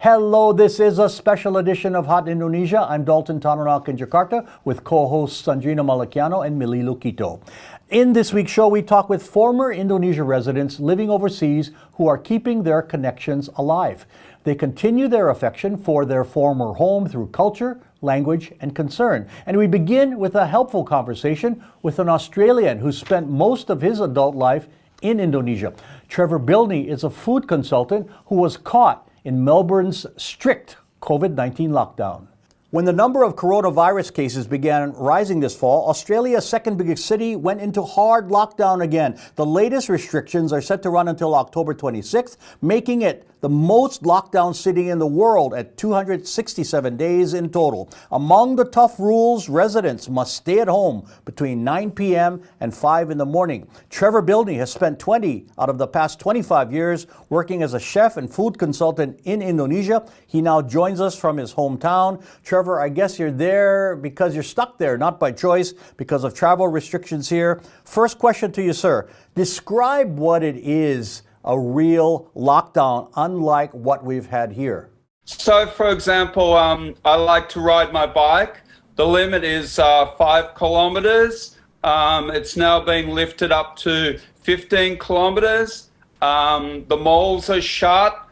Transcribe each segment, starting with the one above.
Hello, this is a special edition of Hot Indonesia. I'm Dalton Tanonak in Jakarta with co-hosts Sandrina Malakiano and Mililu Quito. In this week's show, we talk with former Indonesia residents living overseas who are keeping their connections alive. They continue their affection for their former home through culture, language, and concern. And we begin with a helpful conversation with an Australian who spent most of his adult life in Indonesia. Trevor Bilney is a food consultant who was caught in Melbourne's strict COVID-19 lockdown. When the number of coronavirus cases began rising this fall, Australia's second biggest city went into hard lockdown again. The latest restrictions are set to run until October 26th, making it the most lockdown city in the world at 267 days in total. Among the tough rules, residents must stay at home between 9 p.m. and 5 in the morning. Trevor Bilney has spent 20 out of the past 25 years working as a chef and food consultant in Indonesia. He now joins us from his hometown. Trevor, I guess you're there because you're stuck there, not by choice, because of travel restrictions here. First question to you, sir. Describe what it is, a real lockdown, unlike what we've had here. So, for example, I like to ride my bike. The limit is 5 kilometers. It's now being lifted up to 15 kilometers. The malls are shut.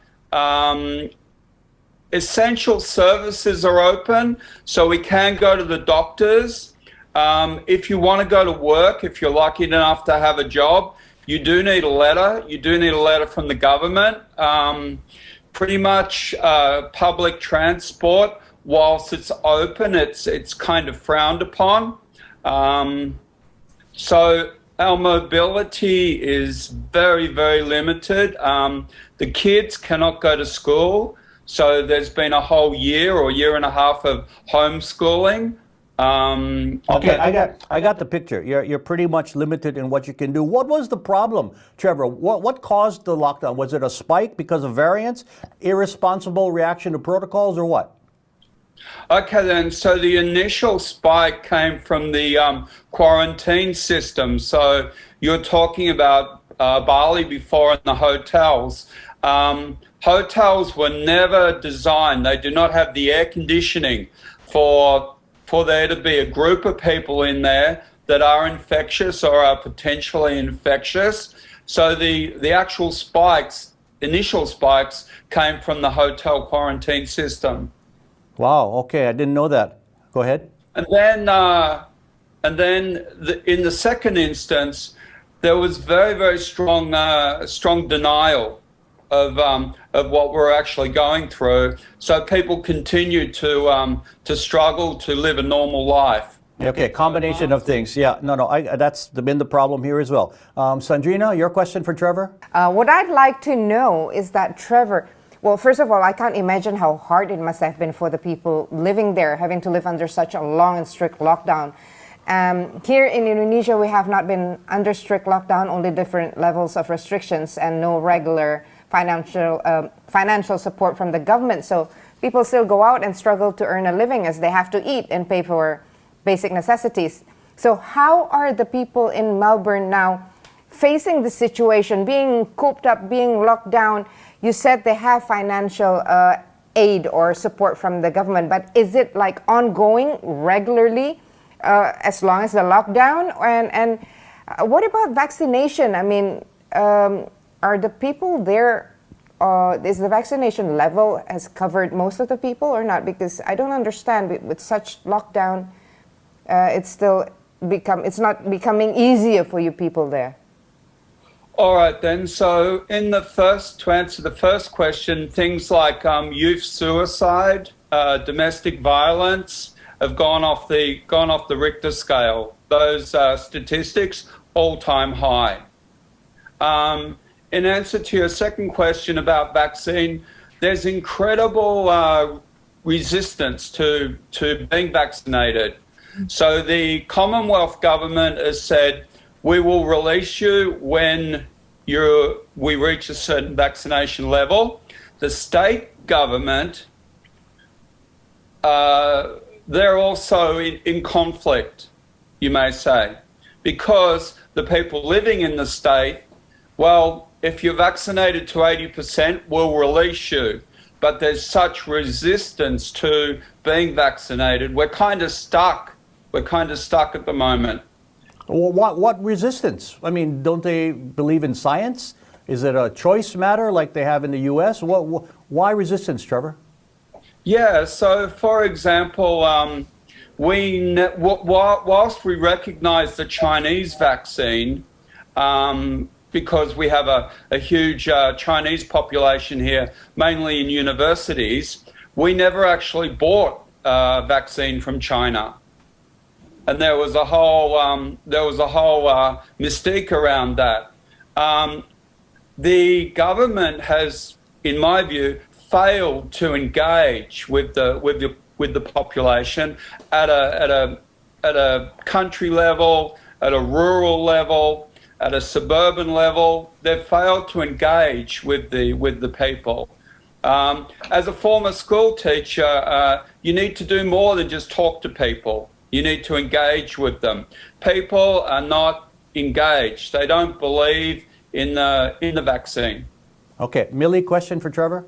Essential services are open, so we can go to the doctors. If you want to go to work, if you're lucky enough to have a job, you do need a letter. You do need a letter from the government. Pretty much public transport, whilst it's open, it's kind of frowned upon. So our mobility is very, very limited. The kids cannot go to school. So there's been a whole year or year and a half of homeschooling. Okay, I got the picture. You're pretty much limited in what you can do. What was the problem, Trevor? What caused the lockdown? Was it a spike because of variants, irresponsible reaction to protocols, or what? Okay, then. So the initial spike came from the quarantine system. So you're talking about Bali before in the hotels. Hotels were never designed. They do not have the air conditioning for there to be a group of people in there that are infectious or are potentially infectious. So the actual spikes, initial spikes, came from the hotel quarantine system. Wow, okay, I didn't know that. Go ahead. And then in the second instance, there was very, very strong denial of what we're actually going through. So people continue to struggle to live a normal life. Okay, combination of things. Yeah, no, that's been the problem here as well. Sandrina, your question for Trevor? What I'd like to know is that Trevor, well, first of all, I can't imagine how hard it must have been for the people living there, having to live under such a long and strict lockdown. Here in Indonesia, we have not been under strict lockdown, only different levels of restrictions and no regular financial support from the government. So people still go out and struggle to earn a living as they have to eat and pay for basic necessities. So how are the people in Melbourne now facing the situation, being cooped up, being locked down? You said they have financial aid or support from the government, but is it like ongoing regularly as long as the lockdown? And what about vaccination? I mean, are the people there, is the vaccination level has covered most of the people or not? Because I don't understand, with such lockdown, it's not becoming easier for you people there. All right then, so to answer the first question, things like youth suicide, domestic violence have gone off the Richter scale. Those statistics, all-time high. In answer to your second question about vaccine, there's incredible resistance to being vaccinated. So the Commonwealth government has said, we will release you when we reach a certain vaccination level. The state government, they're also in conflict, you may say, because the people living in the state, well, if you're vaccinated to 80%, we'll release you. but there's such resistance to being vaccinated. We're kind of stuck. We're kind of stuck at the moment. Well, what resistance? I mean, don't they believe in science? Is it a choice matter like they have in the U.S.? Why resistance, Trevor? Yeah, so for example, whilst we recognize the Chinese vaccine, because we have a huge Chinese population here, mainly in universities, we never actually bought vaccine from China. And there was a whole mystique around that. The government has, in my view, failed to engage with the population at a country level, at a rural level, at a suburban level. They've failed to engage with the people. As a former school teacher, you need to do more than just talk to people. You need to engage with them. People are not engaged. They don't believe in the vaccine. Okay, Millie, question for Trevor?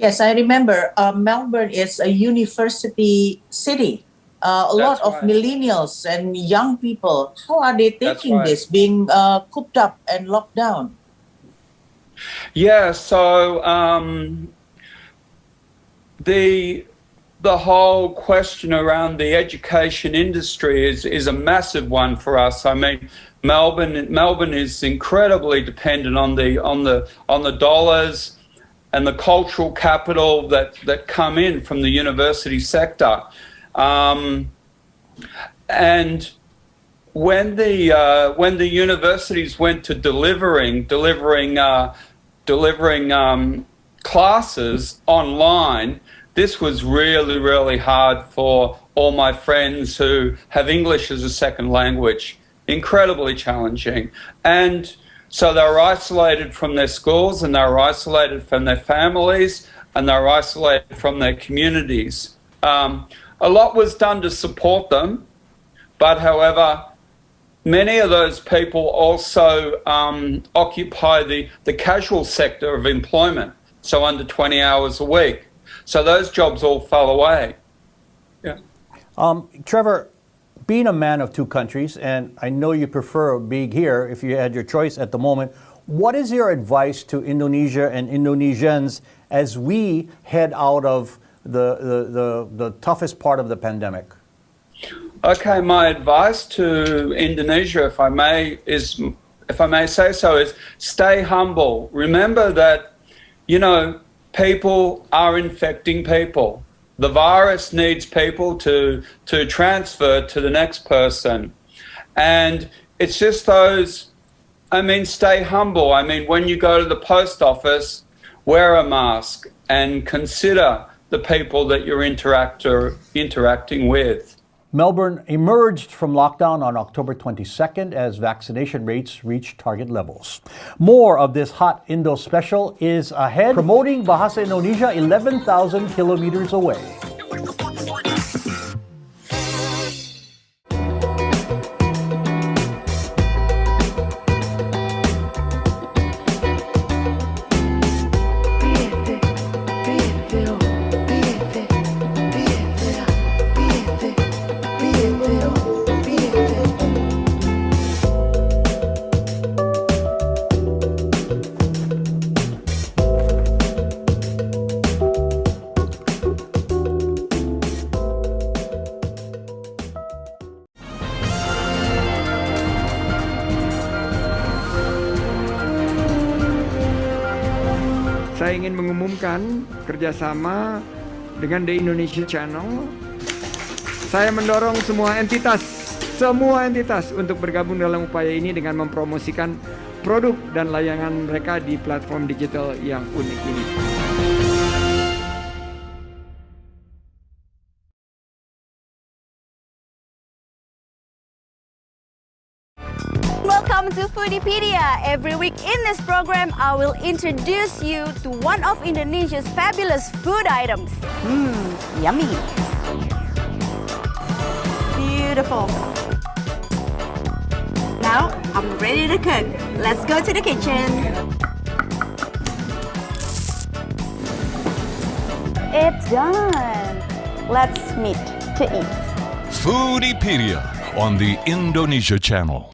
Yes, I remember Melbourne is a university city. A lot of millennials and young people, how are they taking this, being cooped up and locked down? Yeah, so the whole question around the education industry is a massive one for us. I mean, Melbourne is incredibly dependent on the dollars and the cultural capital that come in from the university sector. And when the universities went to delivering classes online, this was really, really hard for all my friends who have English as a second language. Incredibly challenging. And so they were isolated from their schools, and they were isolated from their families, and they were isolated from their communities. A lot was done to support them, but however, many of those people also occupy the casual sector of employment, so under 20 hours a week. So those jobs all fell away. Yeah. Trevor, being a man of two countries, and I know you prefer being here if you had your choice at the moment, what is your advice to Indonesia and Indonesians as we head out of the toughest part of the pandemic? Okay, my advice to Indonesia, if I may say so, is stay humble. Remember that, people are infecting people. The virus needs people to transfer to the next person. And it's just stay humble. When you go to the post office, wear a mask and consider the people that you're interacting with. Melbourne emerged from lockdown on October 22nd as vaccination rates reached target levels. More of this hot Indo special is ahead, promoting Bahasa Indonesia 11,000 kilometers away. Saya ingin mengumumkan kerjasama dengan The Indonesia Channel. Saya mendorong semua entitas untuk bergabung dalam upaya ini dengan mempromosikan produk dan layanan mereka di platform digital yang unik ini. Welcome to Foodiepedia. Every week in this program, I will introduce you to one of Indonesia's fabulous food items. Yummy. Beautiful. Now, I'm ready to cook. Let's go to the kitchen. it done. Let's meet to eat. Foodiepedia on the Indonesia Channel.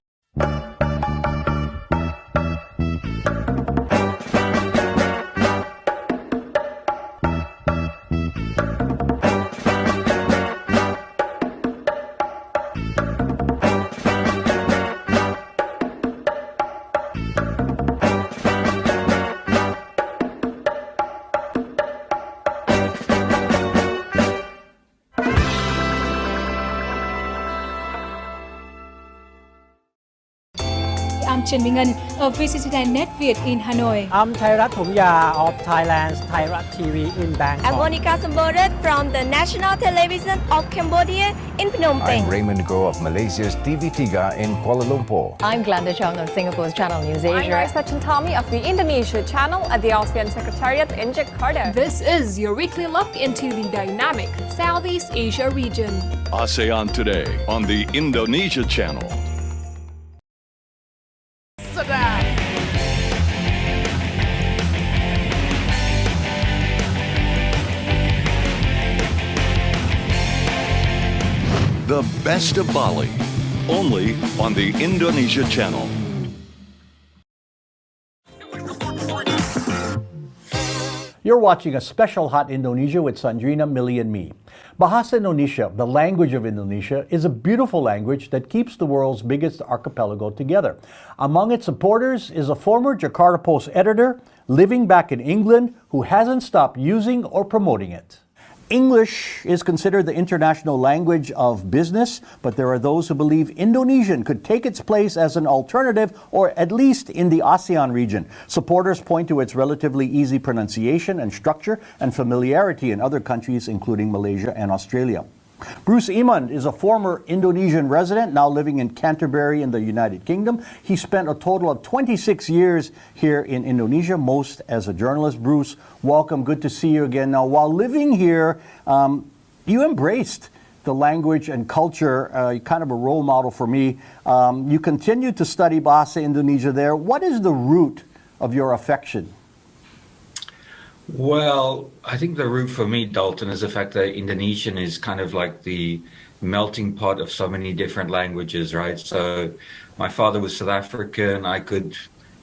I'm Trần Minh Ngân of VCT Net Việt in Hanoi. I'm Thairat Thumya of Thailand's Thairat TV in Bangkok. I'm Monica Sambodet from the National Television of Cambodia in Phnom Penh. I'm Raymond Go of Malaysia's TV3 in Kuala Lumpur. I'm Glenda Chong of Singapore's Channel News Asia. I'm Raisa Chantami of the Indonesia Channel at the ASEAN Secretariat in Jakarta. This is your weekly look into the dynamic Southeast Asia region. ASEAN Today on the Indonesia Channel. The best of Bali, only on the Indonesia Channel. You're watching a special Hot Indonesia with Sandrina, Millie, and me. Bahasa Indonesia, the language of Indonesia, is a beautiful language that keeps the world's biggest archipelago together. Among its supporters is a former Jakarta Post editor living back in England who hasn't stopped using or promoting it. English is considered the international language of business, but there are those who believe Indonesian could take its place as an alternative, or at least in the ASEAN region. Supporters point to its relatively easy pronunciation and structure and familiarity in other countries, including Malaysia and Australia. Bruce Emond is a former Indonesian resident, now living in Canterbury in the United Kingdom. He spent a total of 26 years here in Indonesia, most as a journalist. Bruce, welcome. Good to see you again. Now, while living here, you embraced the language and culture, kind of a role model for me. You continued to study Bahasa Indonesia there. What is the root of your affection? Well, I think the root for me, Dalton, is the fact that Indonesian is kind of like the melting pot of so many different languages, right? So my father was South African. I could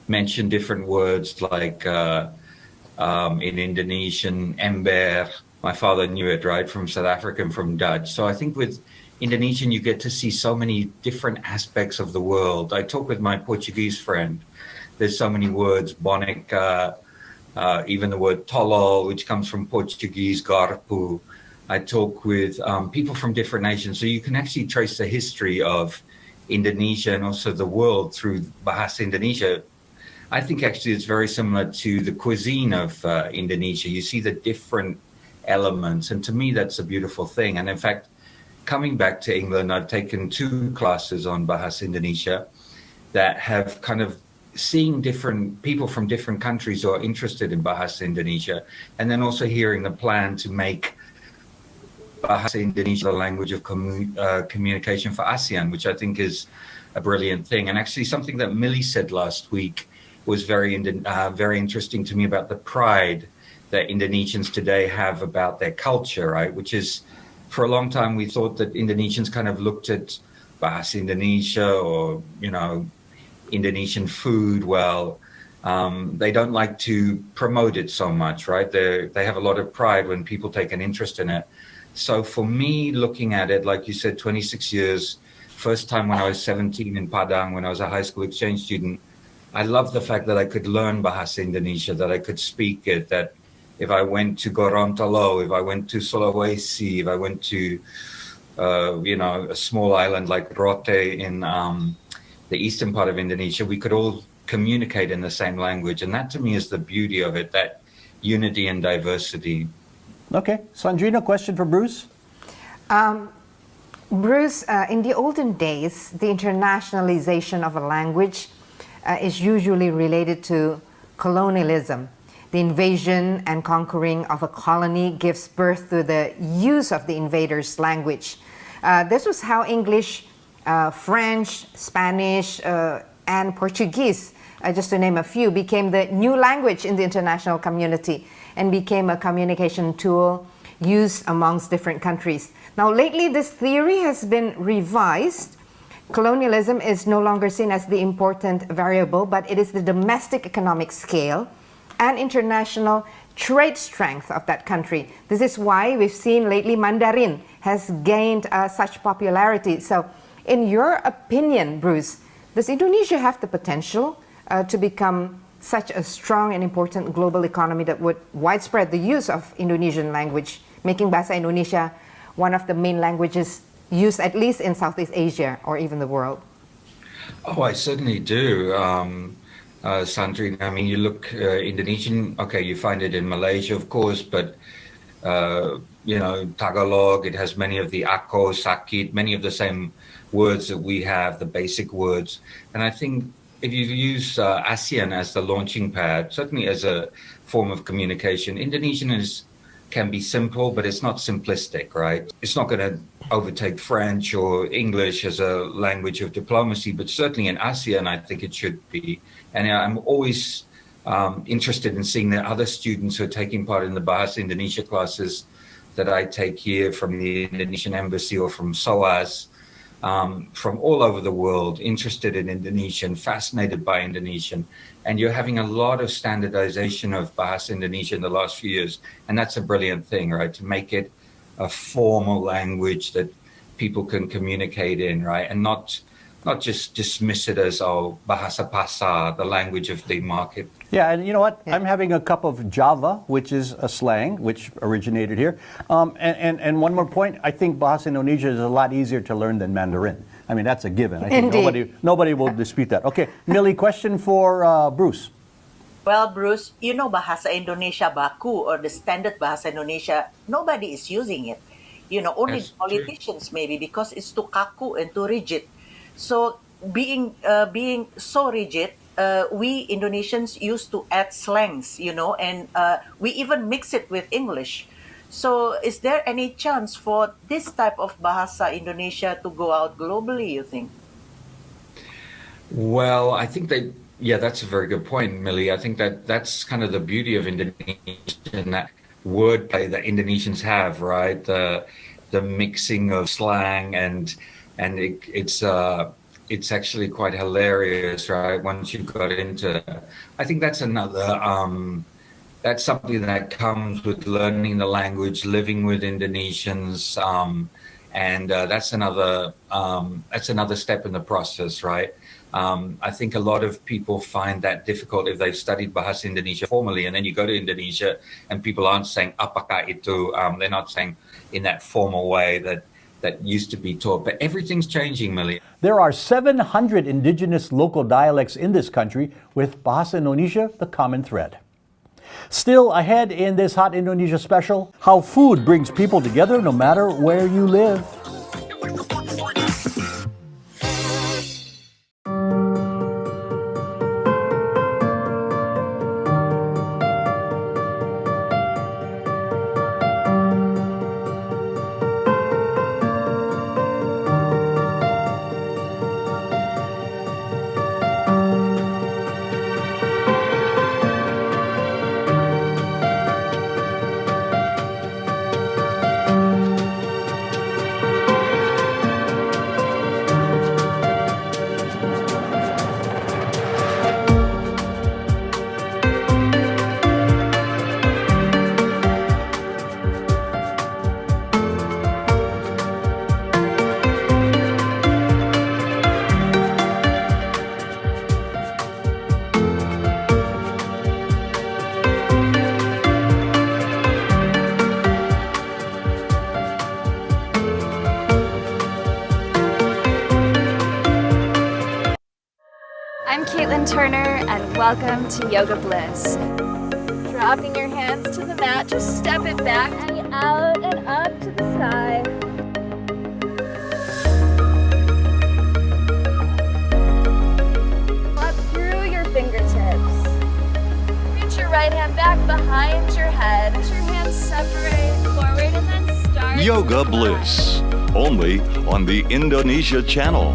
mention different words like in Indonesian, ember. My father knew it, right, from South African, from Dutch. So I think with Indonesian, you get to see so many different aspects of the world. I talk with my Portuguese friend. There's so many words, boneca, even the word tolol, which comes from Portuguese, garpu. I talk with people from different nations, so you can actually trace the history of Indonesia and also the world through Bahasa Indonesia. I think actually it's very similar to the cuisine of Indonesia. You see the different elements, and to me that's a beautiful thing. And in fact, coming back to England, I've taken 2 classes on Bahasa Indonesia that have kind of seeing different people from different countries who are interested in Bahasa Indonesia, and then also hearing the plan to make Bahasa Indonesia the language of communication for ASEAN, which I think is a brilliant thing. And actually something that Millie said last week was very interesting to me about the pride that Indonesians today have about their culture, right? Which is, for a long time, we thought that Indonesians kind of looked at Bahasa Indonesia or, you know, Indonesian food, well, they don't like to promote it so much, right? They have a lot of pride when people take an interest in it. So for me, looking at it, like you said, 26 years, first time when I was 17 in Padang, when I was a high school exchange student, I love the fact that I could learn Bahasa Indonesia, that I could speak it, that if I went to Gorontalo, if I went to Sulawesi, if I went to, you know, a small island like Rote in the eastern part of Indonesia, we could all communicate in the same language. And that to me is the beauty of it, that unity and diversity. Okay. Sandrina, question for Bruce? Bruce, in the olden days, the internationalization of a language is usually related to colonialism. The invasion and conquering of a colony gives birth to the use of the invader's language. This was how English, French, Spanish, and Portuguese just to name a few, became the new language in the international community and became a communication tool used amongst different countries. Now, lately, this theory has been revised. Colonialism is no longer seen as the important variable, but it is the domestic economic scale and international trade strength of that country. This is why we've seen lately Mandarin has gained such popularity. So, in your opinion, Bruce, does Indonesia have the potential to become such a strong and important global economy that would widespread the use of Indonesian language, making Bahasa Indonesia one of the main languages used at least in Southeast Asia or even the world? Oh, I certainly do. Sandrine, I mean, you look Indonesian, okay, you find it in Malaysia, of course, but you know, Tagalog, it has many of the ako, sakit, many of the same words that we have, the basic words. And I think if you use ASEAN as the launching pad, certainly as a form of communication, Indonesian can be simple, but it's not simplistic, right? It's not going to overtake French or English as a language of diplomacy, but certainly in ASEAN, I think it should be. And I'm always interested in seeing the other students who are taking part in the Bahasa Indonesia classes that I take here from the Indonesian Embassy or from SOAS, from all over the world, interested in Indonesian, fascinated by Indonesian. And you're having a lot of standardization of Bahasa Indonesia in the last few years. And that's a brilliant thing, right? To make it a formal language that people can communicate in, right? And not just dismiss it as, oh, Bahasa Pasar, the language of the market. Yeah, and you know what? Yeah. I'm having a cup of Java, which is a slang, which originated here. And one more point, I think Bahasa Indonesia is a lot easier to learn than Mandarin. I mean, that's a given. I think nobody will dispute that. Okay, Millie, question for Bruce. Well, Bruce, you know Bahasa Indonesia Baku or the standard Bahasa Indonesia, nobody is using it. You know, only politicians maybe because it's too kaku and too rigid. So being so rigid, we Indonesians used to add slangs, you know, and we even mix it with English. So is there any chance for this type of Bahasa Indonesia to go out globally, you think? Well, I think that's a very good point, Millie. I think that's kind of the beauty of Indonesian, that wordplay that Indonesians have, right? The mixing of slang and it's actually quite hilarious, right? Once you got into it. I think that's that's something that comes with learning the language, living with Indonesians, and that's another step in the process, right? I think a lot of people find that difficult if they've studied Bahasa Indonesia formally, and then you go to Indonesia and people aren't saying apakah itu, they're not saying in that formal way that used to be taught. But everything's changing, Millie. There are 700 indigenous local dialects in this country, with Bahasa Indonesia the common thread. Still ahead in this Hot Indonesia special, how food brings people together no matter where you live. Welcome to Yoga Bliss. Dropping your hands to the mat, just step it back and out and up to the sky. Up through your fingertips. Reach your right hand back behind your head. Let your hands separate forward and then start. Yoga Bliss, only on the Indonesia Channel.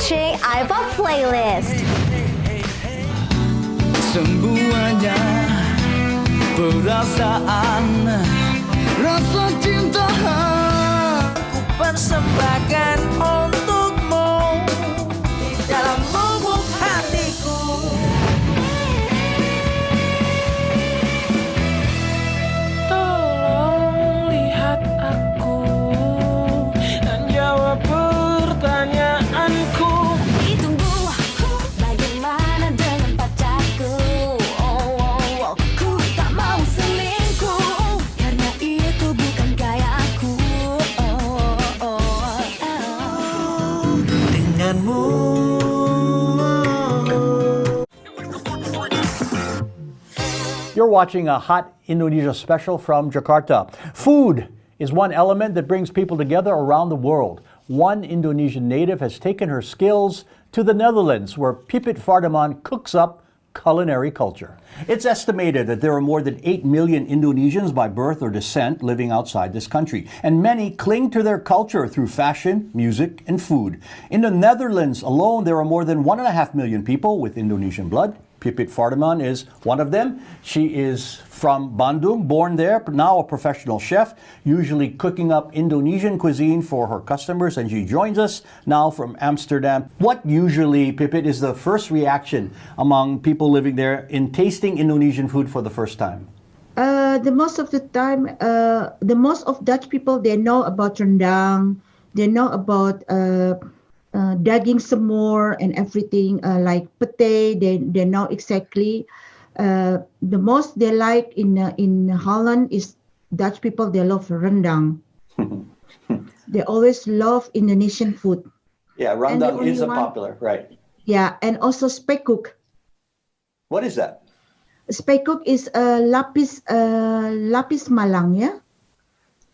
watching iPod Playlist. Semuanya perasaan rasa cinta aku persembahkan untukmu di dalam lubuk hatiku. Tolong lihat aku dan jawab pertanyaanku. Ditunggu, bagaimana dengan pacarku? Ku tak mau selingkuh, karena itu bukan gaya aku. Denganmu. You're watching a hot Indonesia special from Jakarta. Food is one element that brings people together around the world. One Indonesian native has taken her skills to the Netherlands, where pipiet fardiman cooks up culinary culture. It's estimated that there are more than 8 million Indonesians by birth or descent living outside this country, and many cling to their culture through fashion, music, and food. In the Netherlands alone, there are more than 1.5 million people with Indonesian blood. Pipiet fardiman is one of them. She is from Bandung, born there, but now a professional chef, usually cooking up Indonesian cuisine for her customers, and she joins us now from Amsterdam. What usually, Pipiet, is the first reaction among people living there in tasting Indonesian food for the first time? The most of the time, the most of Dutch people, they know about rendang, they know about daging semur and everything, like pate. They know exactly. The most they like in Holland is Dutch people. They love rendang. They always love Indonesian food. Yeah, rendang is popular, right? Yeah, and also spekkoek. What is that? Spekkoek is lapis Malang, yeah.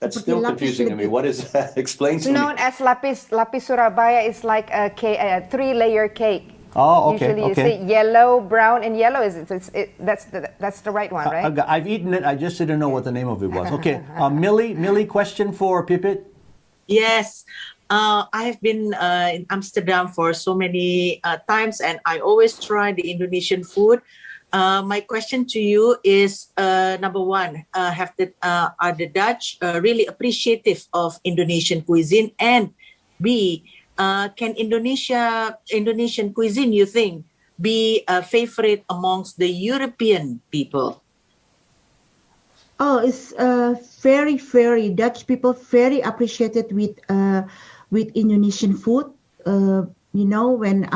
That's still confusing to me. What is that? Explain to me. It's known as lapis Surabaya. It's like a 3-layer cake. Oh, okay. Usually you see yellow, brown, and yellow. That's the right one, right? I've eaten it. I just didn't know what the name of it was. Okay, Millie, question for Pipiet. Yes. I have been in Amsterdam for so many times, and I always try the Indonesian food. My question to you is, number one, are the Dutch really appreciative of Indonesian cuisine? And B, can Indonesian cuisine, you think, be a favorite amongst the European people? Oh, it's very Dutch people very appreciated with Indonesian food. When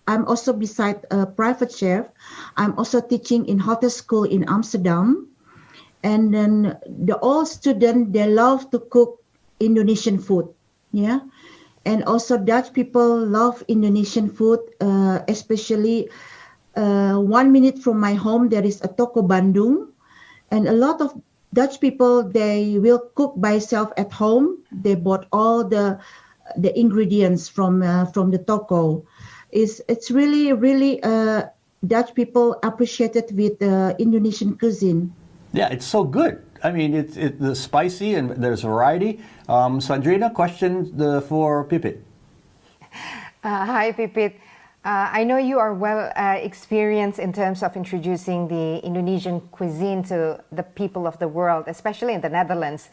I'm also beside a private chef. I'm also teaching in hotel school in Amsterdam. And then all students, they love to cook Indonesian food. Yeah. And also Dutch people love Indonesian food, especially 1 minute from my home, there is a Toko Bandung. And a lot of Dutch people, they will cook by self at home. They bought all the ingredients from the toko. It's really Dutch people appreciated with Indonesian cuisine. Yeah, it's so good. I mean, it's spicy and there's variety. Sandrina, question for Pipiet. Hi, Pipiet. I know you are well experienced in terms of introducing the Indonesian cuisine to the people of the world, especially in the Netherlands.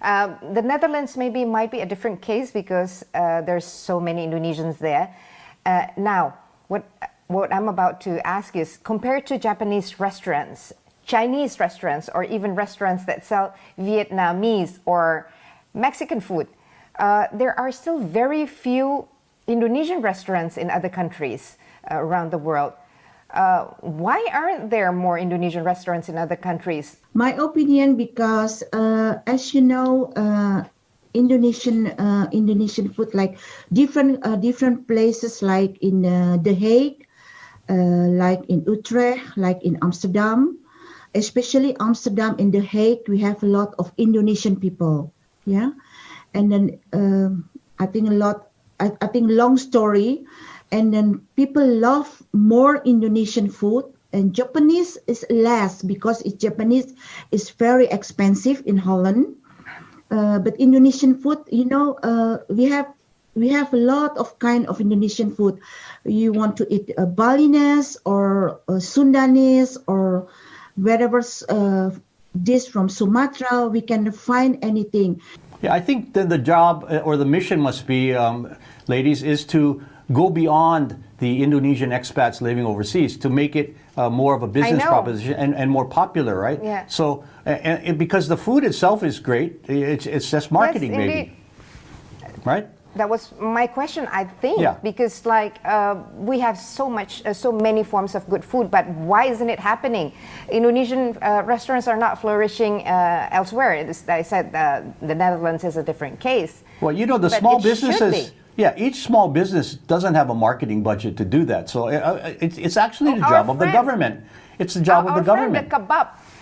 The Netherlands might be a different case because there's so many Indonesians there. Now, what I'm about to ask is, compared to Japanese restaurants, Chinese restaurants, or even restaurants that sell Vietnamese or Mexican food, there are still very few Indonesian restaurants in other countries around the world. Why aren't there more Indonesian restaurants in other countries? My opinion, because as you know, Indonesian food, like different places, like in The Hague, like in Utrecht, like in Amsterdam, especially Amsterdam and The Hague, we have a lot of Indonesian people. Yeah, and then I think long story, and then people love more Indonesian food, and Japanese is less because Japanese is very expensive in Holland. But Indonesian food, we have we have a lot of kind of Indonesian food. You want to eat Balinese or Sundanese or wherever dish from Sumatra, we can find anything. Yeah, I think then the job or the mission must be, ladies, is to go beyond the Indonesian expats living overseas to make it more of a business proposition and more popular, right? Yeah. So, and because the food itself is great, it's just marketing, Yes, maybe. Right? That was my question, I think, Yeah. because we have so many forms of good food, but why isn't it happening? Indonesian restaurants are not flourishing elsewhere. I said the Netherlands is a different case. Well, you know, the But small it should businesses. be. Yeah, each small business doesn't have a marketing budget to do that. So it's actually the job of the government. It's the job of the government.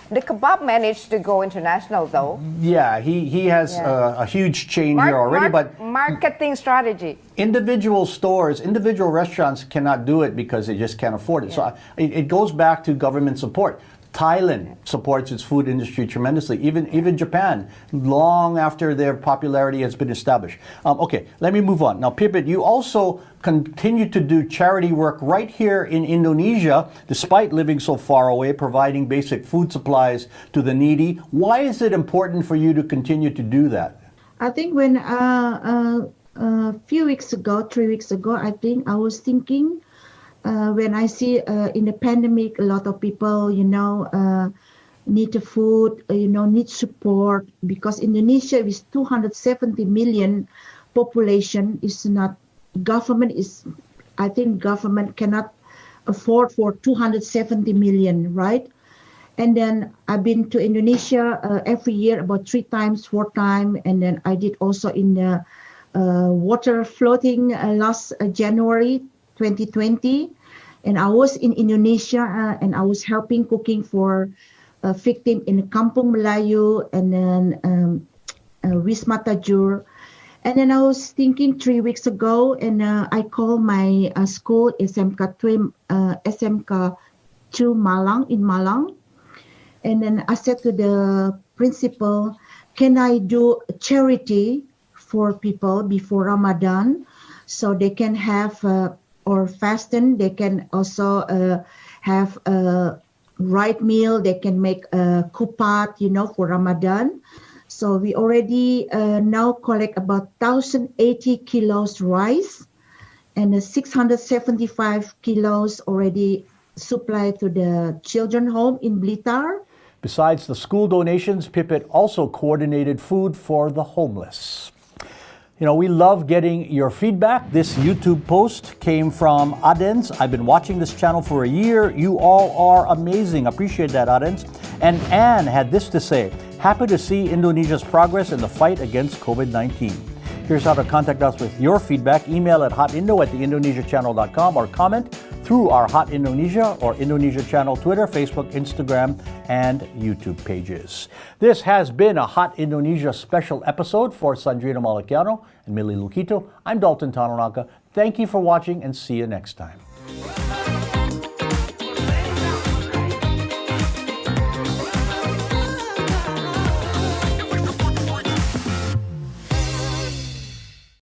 The kebab managed to go international, though. Yeah, he has a huge chain here already, but marketing strategy. Individual stores, individual restaurants cannot do it because they just can't afford it. So it goes back to government support. Thailand supports its food industry tremendously, even Japan, long after their popularity has been established. Okay, let me move on. Now, Pipit, you also continue to do charity work right here in Indonesia, despite living so far away, providing basic food supplies to the needy. Why is it important for you to continue to do that? I think when a few weeks ago, 3 weeks ago, I think I was thinking, when I see in the pandemic, a lot of people, need the food, need support, because Indonesia with 270 million population is not, I think government cannot afford for 270 million, right? And then I've been to Indonesia every year, about 3 times, 4 times, and then I did also in the water floating last January 2020. And I was in Indonesia and I was helping cooking for a victim in Kampung Melayu and then Wisma Tajur. And then I was thinking 3 weeks ago, and I called my school SMK 2 Malang in Malang. And then I said to the principal, can I do charity for people before Ramadan so they can have or fasten, they can also have a right meal, they can make a kupat, for Ramadan. So we already now collect about 1,080 kilos rice and 675 kilos already supplied to the children home in Blitar. Besides the school donations, Pipit also coordinated food for the homeless. We love getting your feedback. This YouTube post came from Adens. I've been watching this channel for a year. You all are amazing. Appreciate that, Adens. And Anne had this to say, happy to see Indonesia's progress in the fight against COVID-19. Here's how to contact us with your feedback. Email at hotindo@theindonesiachannel.com or comment through our Hot Indonesia or Indonesia Channel Twitter, Facebook, Instagram, and YouTube pages. This has been a Hot Indonesia special episode for Sandrina Malakiano and Millie Lukito. I'm Dalton Tanonaka. Thank you for watching and see you next time.